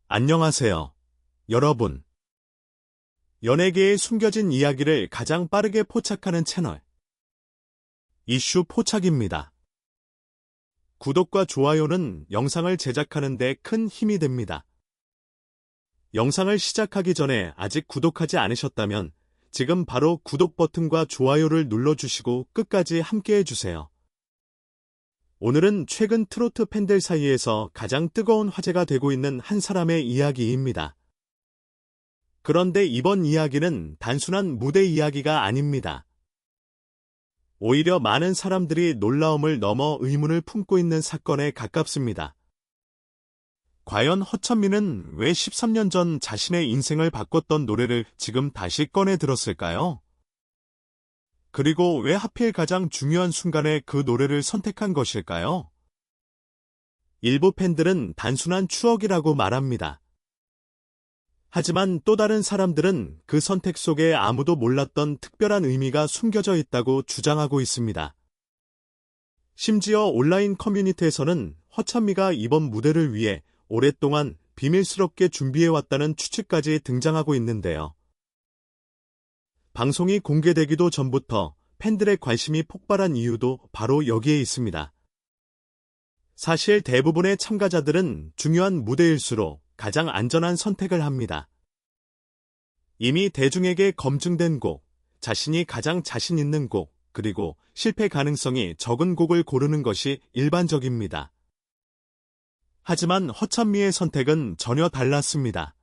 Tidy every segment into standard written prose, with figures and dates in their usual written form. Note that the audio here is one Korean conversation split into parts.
안녕하세요, 여러분. 연예계의 숨겨진 이야기를 가장 빠르게 포착하는 채널. 이슈 포착입니다. 구독과 좋아요는 영상을 제작하는 데 큰 힘이 됩니다. 영상을 시작하기 전에 아직 구독하지 않으셨다면 지금 바로 구독 버튼과 좋아요를 눌러주시고 끝까지 함께해주세요. 오늘은 최근 트로트 팬들 사이에서 가장 뜨거운 화제가 되고 있는 한 사람의 이야기입니다. 그런데 이번 이야기는 단순한 무대 이야기가 아닙니다. 오히려 많은 사람들이 놀라움을 넘어 의문을 품고 있는 사건에 가깝습니다. 과연 허천미는 왜 13년 전 자신의 인생을 바꿨던 노래를 지금 다시 꺼내 들었을까요? 그리고 왜 하필 가장 중요한 순간에 그 노래를 선택한 것일까요? 일부 팬들은 단순한 추억이라고 말합니다. 하지만 또 다른 사람들은 그 선택 속에 아무도 몰랐던 특별한 의미가 숨겨져 있다고 주장하고 있습니다. 심지어 온라인 커뮤니티에서는 허천미가 이번 무대를 위해 오랫동안 비밀스럽게 준비해왔다는 추측까지 등장하고 있는데요. 방송이 공개되기도 전부터 팬들의 관심이 폭발한 이유도 바로 여기에 있습니다. 사실 대부분의 참가자들은 중요한 무대일수록 가장 안전한 선택을 합니다. 이미 대중에게 검증된 곡, 자신이 가장 자신 있는 곡, 그리고 실패 가능성이 적은 곡을 고르는 것이 일반적입니다. 하지만 허천미의 선택은 전혀 달랐습니다.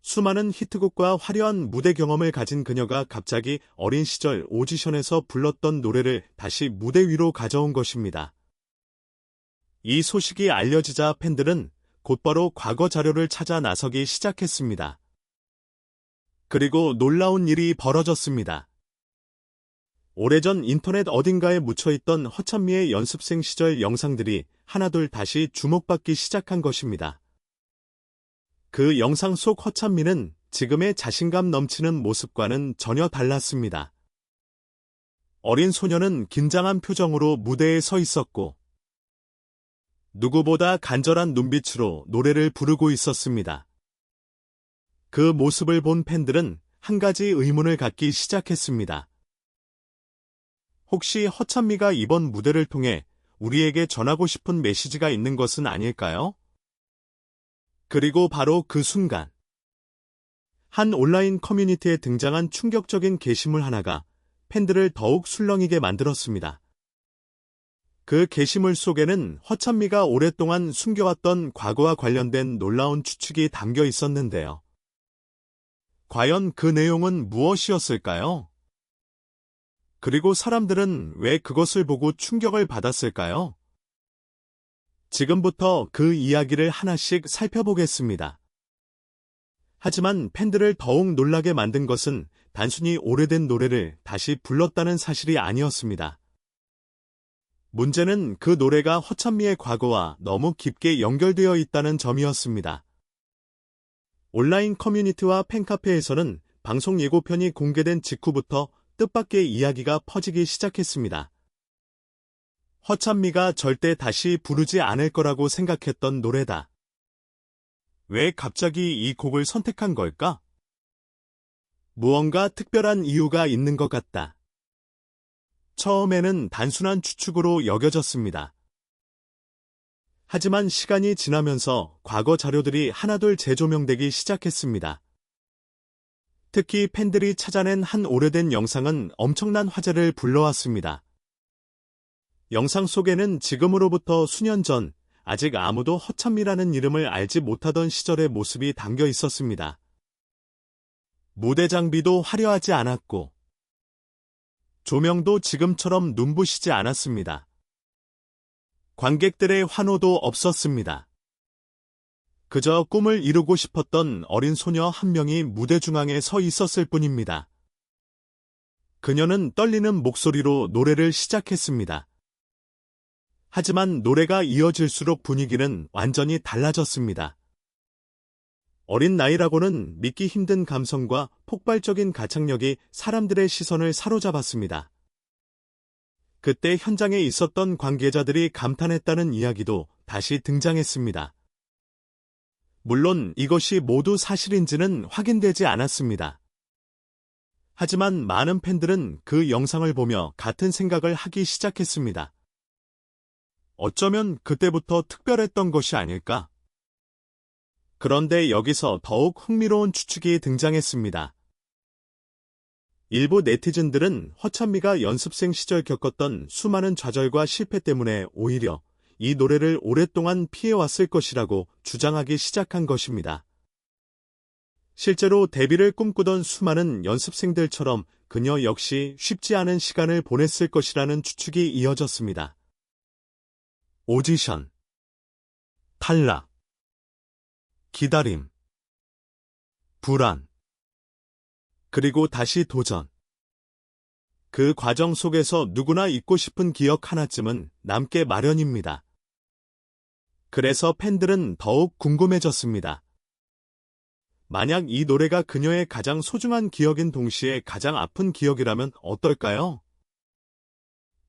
수많은 히트곡과 화려한 무대 경험을 가진 그녀가 갑자기 어린 시절 오디션에서 불렀던 노래를 다시 무대 위로 가져온 것입니다. 이 소식이 알려지자 팬들은 곧바로 과거 자료를 찾아 나서기 시작했습니다. 그리고 놀라운 일이 벌어졌습니다. 오래전 인터넷 어딘가에 묻혀있던 허천미의 연습생 시절 영상들이 하나둘 다시 주목받기 시작한 것입니다. 그 영상 속 허천미는 지금의 자신감 넘치는 모습과는 전혀 달랐습니다. 어린 소녀는 긴장한 표정으로 무대에 서 있었고, 누구보다 간절한 눈빛으로 노래를 부르고 있었습니다. 그 모습을 본 팬들은 한 가지 의문을 갖기 시작했습니다. 혹시 허천미가 이번 무대를 통해 우리에게 전하고 싶은 메시지가 있는 것은 아닐까요? 그리고 바로 그 순간, 한 온라인 커뮤니티에 등장한 충격적인 게시물 하나가 팬들을 더욱 술렁이게 만들었습니다. 그 게시물 속에는 허천미가 오랫동안 숨겨왔던 과거와 관련된 놀라운 추측이 담겨 있었는데요. 과연 그 내용은 무엇이었을까요? 그리고 사람들은 왜 그것을 보고 충격을 받았을까요? 지금부터 그 이야기를 하나씩 살펴보겠습니다. 하지만 팬들을 더욱 놀라게 만든 것은 단순히 오래된 노래를 다시 불렀다는 사실이 아니었습니다. 문제는 그 노래가 허천미의 과거와 너무 깊게 연결되어 있다는 점이었습니다. 온라인 커뮤니티와 팬카페에서는 방송 예고편이 공개된 직후부터 뜻밖의 이야기가 퍼지기 시작했습니다. 허천미가 절대 다시 부르지 않을 거라고 생각했던 노래다. 왜 갑자기 이 곡을 선택한 걸까? 무언가 특별한 이유가 있는 것 같다. 처음에는 단순한 추측으로 여겨졌습니다. 하지만 시간이 지나면서 과거 자료들이 하나둘 재조명되기 시작했습니다. 특히 팬들이 찾아낸 한 오래된 영상은 엄청난 화제를 불러왔습니다. 영상 속에는 지금으로부터 수년 전 아직 아무도 허천미라는 이름을 알지 못하던 시절의 모습이 담겨 있었습니다. 무대 장비도 화려하지 않았고 조명도 지금처럼 눈부시지 않았습니다. 관객들의 환호도 없었습니다. 그저 꿈을 이루고 싶었던 어린 소녀 한 명이 무대 중앙에 서 있었을 뿐입니다. 그녀는 떨리는 목소리로 노래를 시작했습니다. 하지만 노래가 이어질수록 분위기는 완전히 달라졌습니다. 어린 나이라고는 믿기 힘든 감성과 폭발적인 가창력이 사람들의 시선을 사로잡았습니다. 그때 현장에 있었던 관계자들이 감탄했다는 이야기도 다시 등장했습니다. 물론 이것이 모두 사실인지는 확인되지 않았습니다. 하지만 많은 팬들은 그 영상을 보며 같은 생각을 하기 시작했습니다. 어쩌면 그때부터 특별했던 것이 아닐까? 그런데 여기서 더욱 흥미로운 추측이 등장했습니다. 일부 네티즌들은 허찬미가 연습생 시절 겪었던 수많은 좌절과 실패 때문에 오히려 이 노래를 오랫동안 피해왔을 것이라고 주장하기 시작한 것입니다. 실제로 데뷔를 꿈꾸던 수많은 연습생들처럼 그녀 역시 쉽지 않은 시간을 보냈을 것이라는 추측이 이어졌습니다. 오디션, 탈락, 기다림, 불안, 그리고 다시 도전. 그 과정 속에서 누구나 잊고 싶은 기억 하나쯤은 남게 마련입니다. 그래서 팬들은 더욱 궁금해졌습니다. 만약 이 노래가 그녀의 가장 소중한 기억인 동시에 가장 아픈 기억이라면 어떨까요?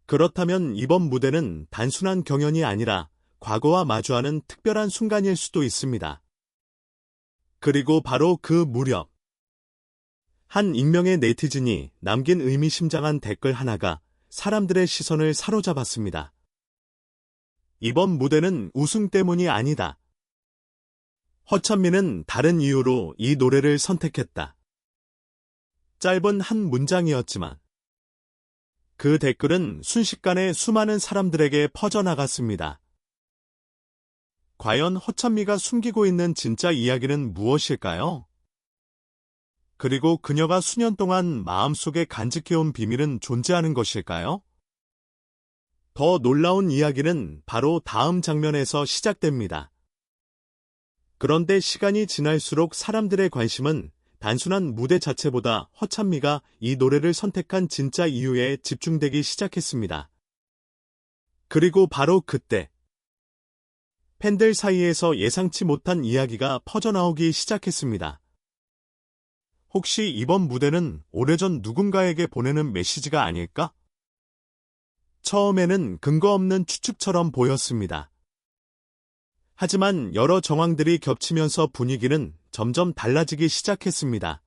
그렇다면 이번 무대는 단순한 경연이 아니라 과거와 마주하는 특별한 순간일 수도 있습니다. 그리고 바로 그 무렵, 한 익명의 네티즌이 남긴 의미심장한 댓글 하나가 사람들의 시선을 사로잡았습니다. 이번 무대는 우승 때문이 아니다. 허찬미는 다른 이유로 이 노래를 선택했다. 짧은 한 문장이었지만 그 댓글은 순식간에 수많은 사람들에게 퍼져나갔습니다. 과연 허찬미가 숨기고 있는 진짜 이야기는 무엇일까요? 그리고 그녀가 수년 동안 마음속에 간직해온 비밀은 존재하는 것일까요? 더 놀라운 이야기는 바로 다음 장면에서 시작됩니다. 그런데 시간이 지날수록 사람들의 관심은 단순한 무대 자체보다 허찬미가 이 노래를 선택한 진짜 이유에 집중되기 시작했습니다. 그리고 바로 그때 팬들 사이에서 예상치 못한 이야기가 퍼져나오기 시작했습니다. 혹시 이번 무대는 오래전 누군가에게 보내는 메시지가 아닐까? 처음에는 근거 없는 추측처럼 보였습니다. 하지만 여러 정황들이 겹치면서 분위기는 점점 달라지기 시작했습니다.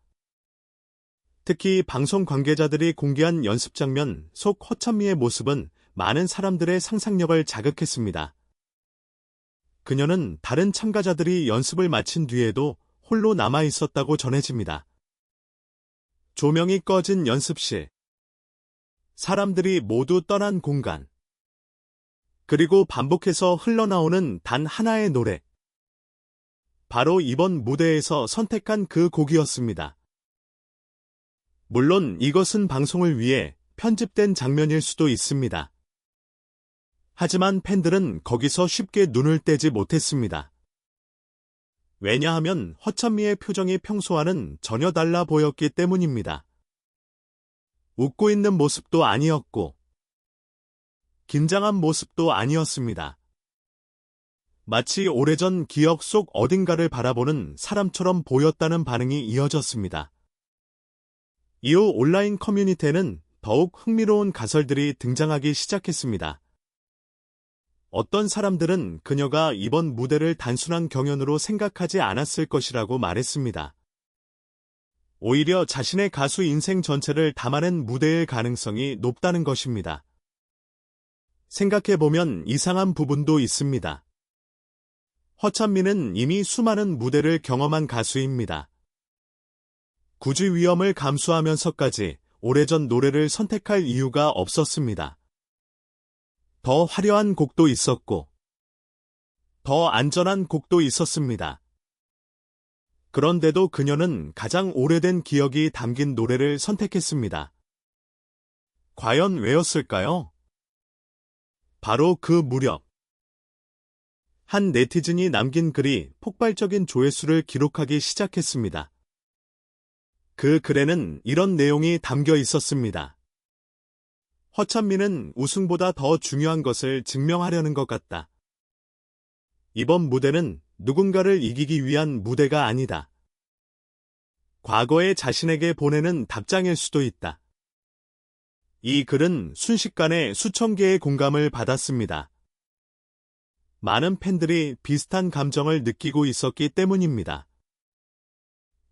특히 방송 관계자들이 공개한 연습 장면 속 허찬미의 모습은 많은 사람들의 상상력을 자극했습니다. 그녀는 다른 참가자들이 연습을 마친 뒤에도 홀로 남아 있었다고 전해집니다. 조명이 꺼진 연습실, 사람들이 모두 떠난 공간, 그리고 반복해서 흘러나오는 단 하나의 노래. 바로 이번 무대에서 선택한 그 곡이었습니다. 물론 이것은 방송을 위해 편집된 장면일 수도 있습니다. 하지만 팬들은 거기서 쉽게 눈을 떼지 못했습니다. 왜냐하면 허찬미의 표정이 평소와는 전혀 달라 보였기 때문입니다. 웃고 있는 모습도 아니었고, 긴장한 모습도 아니었습니다. 마치 오래전 기억 속 어딘가를 바라보는 사람처럼 보였다는 반응이 이어졌습니다. 이후 온라인 커뮤니티에는 더욱 흥미로운 가설들이 등장하기 시작했습니다. 어떤 사람들은 그녀가 이번 무대를 단순한 경연으로 생각하지 않았을 것이라고 말했습니다. 오히려 자신의 가수 인생 전체를 담아낸 무대일 가능성이 높다는 것입니다. 생각해보면 이상한 부분도 있습니다. 허찬미는 이미 수많은 무대를 경험한 가수입니다. 굳이 위험을 감수하면서까지 오래전 노래를 선택할 이유가 없었습니다. 더 화려한 곡도 있었고, 더 안전한 곡도 있었습니다. 그런데도 그녀는 가장 오래된 기억이 담긴 노래를 선택했습니다. 과연 왜였을까요? 바로 그 무렵, 한 네티즌이 남긴 글이 폭발적인 조회수를 기록하기 시작했습니다. 그 글에는 이런 내용이 담겨 있었습니다. 허찬미는 우승보다 더 중요한 것을 증명하려는 것 같다. 이번 무대는 누군가를 이기기 위한 무대가 아니다. 과거의 자신에게 보내는 답장일 수도 있다. 이 글은 순식간에 수천 개의 공감을 받았습니다. 많은 팬들이 비슷한 감정을 느끼고 있었기 때문입니다.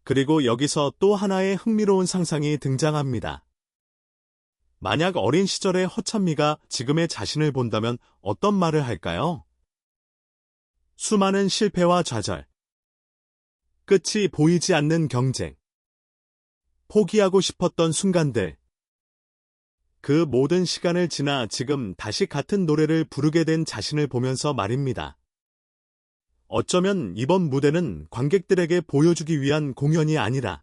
그리고 여기서 또 하나의 흥미로운 상상이 등장합니다. 만약 어린 시절의 허찬미가 지금의 자신을 본다면 어떤 말을 할까요? 수많은 실패와 좌절, 끝이 보이지 않는 경쟁, 포기하고 싶었던 순간들, 그 모든 시간을 지나 지금 다시 같은 노래를 부르게 된 자신을 보면서 말입니다. 어쩌면 이번 무대는 관객들에게 보여주기 위한 공연이 아니라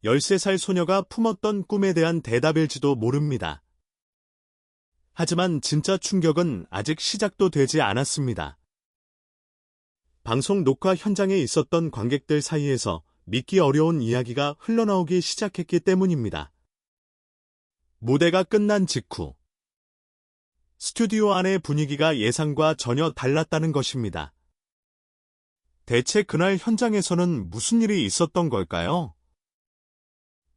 13살 소녀가 품었던 꿈에 대한 대답일지도 모릅니다. 하지만 진짜 충격은 아직 시작도 되지 않았습니다. 방송 녹화 현장에 있었던 관객들 사이에서 믿기 어려운 이야기가 흘러나오기 시작했기 때문입니다. 무대가 끝난 직후 스튜디오 안의 분위기가 예상과 전혀 달랐다는 것입니다. 대체 그날 현장에서는 무슨 일이 있었던 걸까요?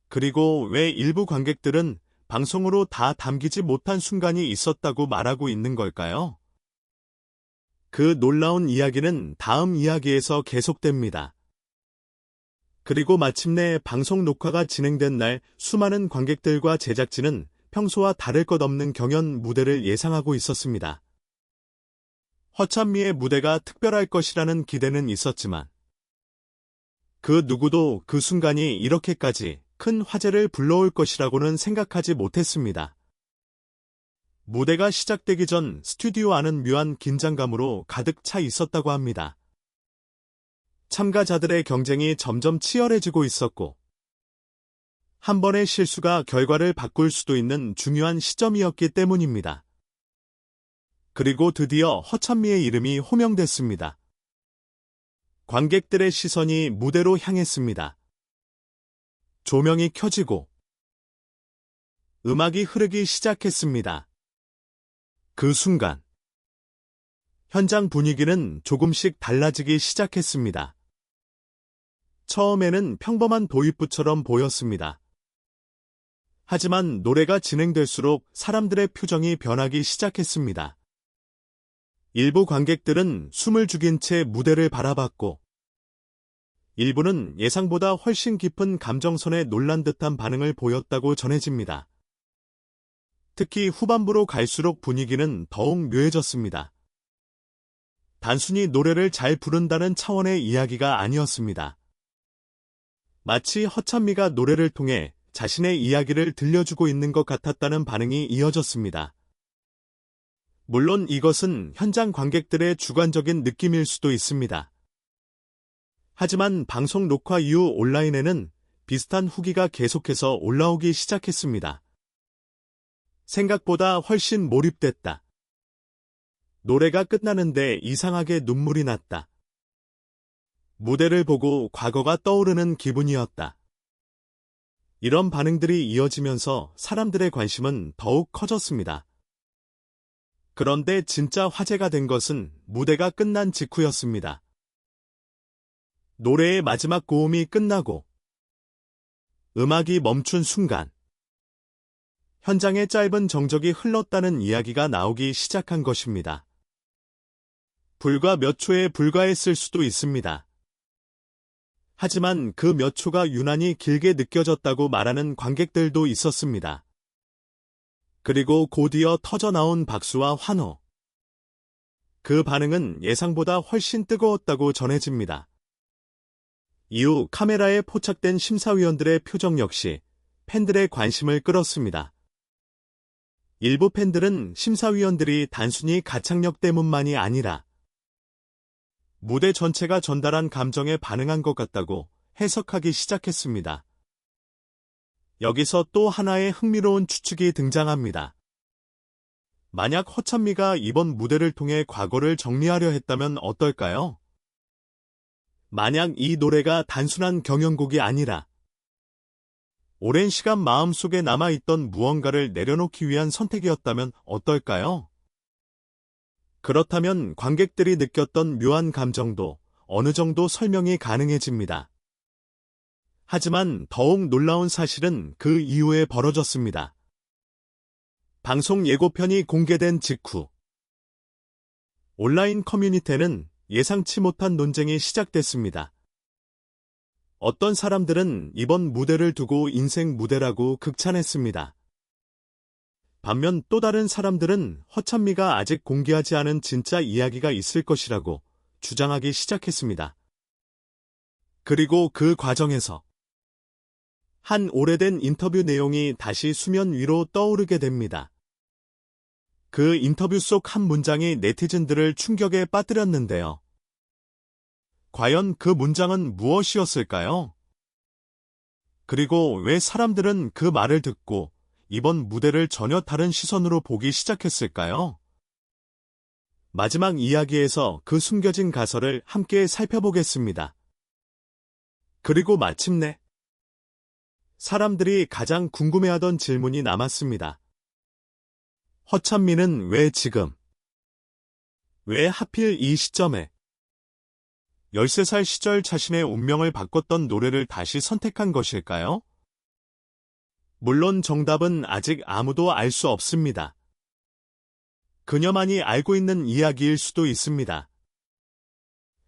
그리고 왜 일부 관객들은 방송으로 다 담기지 못한 순간이 있었다고 말하고 있는 걸까요? 그 놀라운 이야기는 다음 이야기에서 계속됩니다. 그리고 마침내 방송 녹화가 진행된 날 수많은 관객들과 제작진은 평소와 다를 것 없는 경연 무대를 예상하고 있었습니다. 허찬미의 무대가 특별할 것이라는 기대는 있었지만 그 누구도 그 순간이 이렇게까지 큰 화제를 불러올 것이라고는 생각하지 못했습니다. 무대가 시작되기 전 스튜디오 안은 묘한 긴장감으로 가득 차 있었다고 합니다. 참가자들의 경쟁이 점점 치열해지고 있었고 한 번의 실수가 결과를 바꿀 수도 있는 중요한 시점이었기 때문입니다. 그리고 드디어 허찬미의 이름이 호명됐습니다. 관객들의 시선이 무대로 향했습니다. 조명이 켜지고 음악이 흐르기 시작했습니다. 그 순간 현장 분위기는 조금씩 달라지기 시작했습니다. 처음에는 평범한 도입부처럼 보였습니다. 하지만 노래가 진행될수록 사람들의 표정이 변하기 시작했습니다. 일부 관객들은 숨을 죽인 채 무대를 바라봤고 일부는 예상보다 훨씬 깊은 감정선에 놀란 듯한 반응을 보였다고 전해집니다. 특히 후반부로 갈수록 분위기는 더욱 묘해졌습니다. 단순히 노래를 잘 부른다는 차원의 이야기가 아니었습니다. 마치 허찬미가 노래를 통해 자신의 이야기를 들려주고 있는 것 같았다는 반응이 이어졌습니다. 물론 이것은 현장 관객들의 주관적인 느낌일 수도 있습니다. 하지만 방송 녹화 이후 온라인에는 비슷한 후기가 계속해서 올라오기 시작했습니다. 생각보다 훨씬 몰입됐다. 노래가 끝나는데 이상하게 눈물이 났다. 무대를 보고 과거가 떠오르는 기분이었다. 이런 반응들이 이어지면서 사람들의 관심은 더욱 커졌습니다. 그런데 진짜 화제가 된 것은 무대가 끝난 직후였습니다. 노래의 마지막 고음이 끝나고 음악이 멈춘 순간 현장에 짧은 정적이 흘렀다는 이야기가 나오기 시작한 것입니다. 불과 몇 초에 불과했을 수도 있습니다. 하지만 그 몇 초가 유난히 길게 느껴졌다고 말하는 관객들도 있었습니다. 그리고 곧이어 터져나온 박수와 환호. 그 반응은 예상보다 훨씬 뜨거웠다고 전해집니다. 이후 카메라에 포착된 심사위원들의 표정 역시 팬들의 관심을 끌었습니다. 일부 팬들은 심사위원들이 단순히 가창력 때문만이 아니라 무대 전체가 전달한 감정에 반응한 것 같다고 해석하기 시작했습니다. 여기서 또 하나의 흥미로운 추측이 등장합니다. 만약 허찬미가 이번 무대를 통해 과거를 정리하려 했다면 어떨까요? 만약 이 노래가 단순한 경연곡이 아니라 오랜 시간 마음속에 남아있던 무언가를 내려놓기 위한 선택이었다면 어떨까요? 그렇다면 관객들이 느꼈던 묘한 감정도 어느 정도 설명이 가능해집니다. 하지만 더욱 놀라운 사실은 그 이후에 벌어졌습니다. 방송 예고편이 공개된 직후 온라인 커뮤니티에는 예상치 못한 논쟁이 시작됐습니다. 어떤 사람들은 이번 무대를 두고 인생 무대라고 극찬했습니다. 반면 또 다른 사람들은 허찬미가 아직 공개하지 않은 진짜 이야기가 있을 것이라고 주장하기 시작했습니다. 그리고 그 과정에서 한 오래된 인터뷰 내용이 다시 수면 위로 떠오르게 됩니다. 그 인터뷰 속 한 문장이 네티즌들을 충격에 빠뜨렸는데요. 과연 그 문장은 무엇이었을까요? 그리고 왜 사람들은 그 말을 듣고 이번 무대를 전혀 다른 시선으로 보기 시작했을까요? 마지막 이야기에서 그 숨겨진 가설을 함께 살펴보겠습니다. 그리고 마침내 사람들이 가장 궁금해하던 질문이 남았습니다. 허찬미는 왜 지금, 왜 하필 이 시점에 13살 시절 자신의 운명을 바꿨던 노래를 다시 선택한 것일까요? 물론 정답은 아직 아무도 알 수 없습니다. 그녀만이 알고 있는 이야기일 수도 있습니다.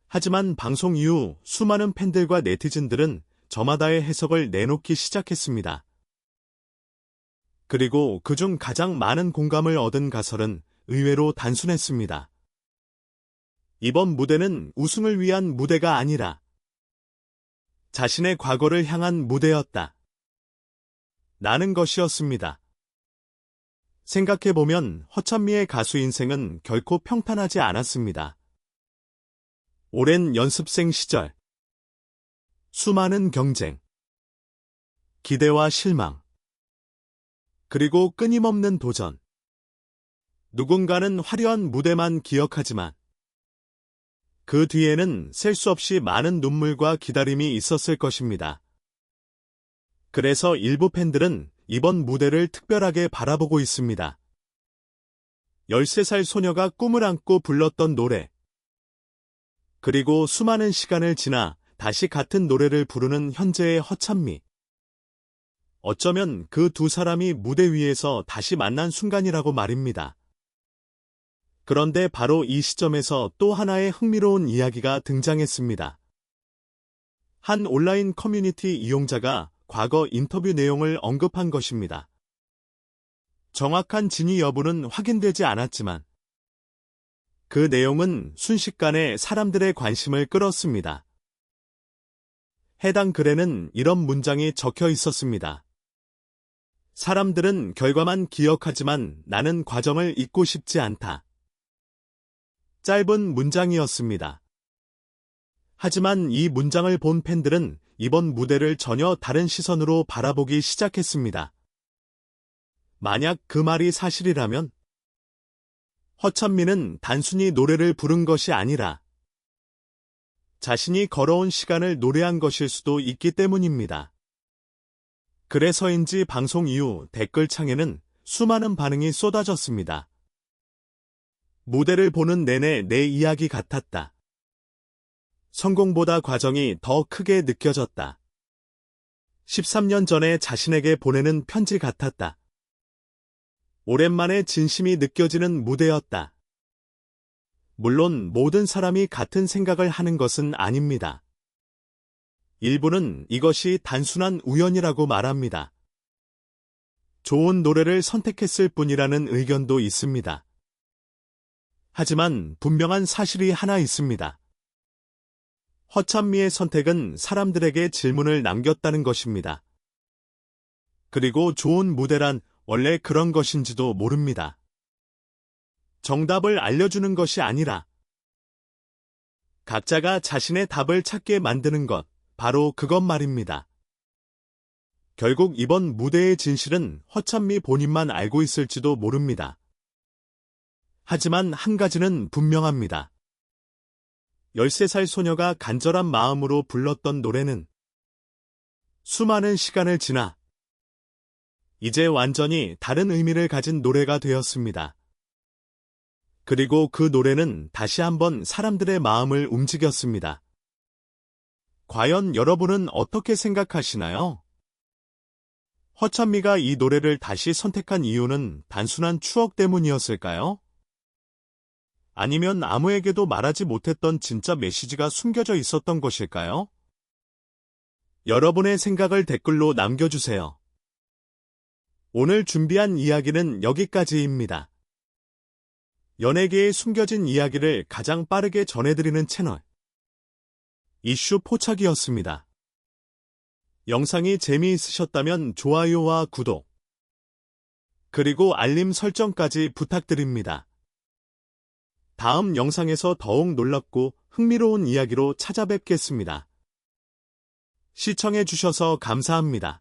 하지만 방송 이후 수많은 팬들과 네티즌들은 저마다의 해석을 내놓기 시작했습니다. 그리고 그중 가장 많은 공감을 얻은 가설은 의외로 단순했습니다. 이번 무대는 우승을 위한 무대가 아니라 자신의 과거를 향한 무대였다. 라는 것이었습니다. 생각해보면 허찬미의 가수 인생은 결코 평탄하지 않았습니다. 오랜 연습생 시절, 수많은 경쟁, 기대와 실망, 그리고 끊임없는 도전. 누군가는 화려한 무대만 기억하지만 그 뒤에는 셀 수 없이 많은 눈물과 기다림이 있었을 것입니다. 그래서 일부 팬들은 이번 무대를 특별하게 바라보고 있습니다. 13살 소녀가 꿈을 안고 불렀던 노래. 그리고 수많은 시간을 지나 다시 같은 노래를 부르는 현재의 허찬미. 어쩌면 그 두 사람이 무대 위에서 다시 만난 순간이라고 말입니다. 그런데 바로 이 시점에서 또 하나의 흥미로운 이야기가 등장했습니다. 한 온라인 커뮤니티 이용자가 과거 인터뷰 내용을 언급한 것입니다. 정확한 진위 여부는 확인되지 않았지만 그 내용은 순식간에 사람들의 관심을 끌었습니다. 해당 글에는 이런 문장이 적혀 있었습니다. 사람들은 결과만 기억하지만 나는 과정을 잊고 싶지 않다. 짧은 문장이었습니다. 하지만 이 문장을 본 팬들은 이번 무대를 전혀 다른 시선으로 바라보기 시작했습니다. 만약 그 말이 사실이라면 허찬미는 단순히 노래를 부른 것이 아니라 자신이 걸어온 시간을 노래한 것일 수도 있기 때문입니다. 그래서인지 방송 이후 댓글창에는 수많은 반응이 쏟아졌습니다. 무대를 보는 내내 내 이야기 같았다. 성공보다 과정이 더 크게 느껴졌다. 13년 전에 자신에게 보내는 편지 같았다. 오랜만에 진심이 느껴지는 무대였다. 물론 모든 사람이 같은 생각을 하는 것은 아닙니다. 일부는 이것이 단순한 우연이라고 말합니다. 좋은 노래를 선택했을 뿐이라는 의견도 있습니다. 하지만 분명한 사실이 하나 있습니다. 허찬미의 선택은 사람들에게 질문을 남겼다는 것입니다. 그리고 좋은 무대란 원래 그런 것인지도 모릅니다. 정답을 알려주는 것이 아니라 각자가 자신의 답을 찾게 만드는 것, 바로 그것 말입니다. 결국 이번 무대의 진실은 허찬미 본인만 알고 있을지도 모릅니다. 하지만 한 가지는 분명합니다. 13살 소녀가 간절한 마음으로 불렀던 노래는 수많은 시간을 지나 이제 완전히 다른 의미를 가진 노래가 되었습니다. 그리고 그 노래는 다시 한번 사람들의 마음을 움직였습니다. 과연 여러분은 어떻게 생각하시나요? 허찬미가 이 노래를 다시 선택한 이유는 단순한 추억 때문이었을까요? 아니면 아무에게도 말하지 못했던 진짜 메시지가 숨겨져 있었던 것일까요? 여러분의 생각을 댓글로 남겨주세요. 오늘 준비한 이야기는 여기까지입니다. 연예계의 숨겨진 이야기를 가장 빠르게 전해드리는 채널 이슈 포착이었습니다. 영상이 재미있으셨다면 좋아요와 구독, 그리고 알림 설정까지 부탁드립니다. 다음 영상에서 더욱 놀랍고 흥미로운 이야기로 찾아뵙겠습니다. 시청해주셔서 감사합니다.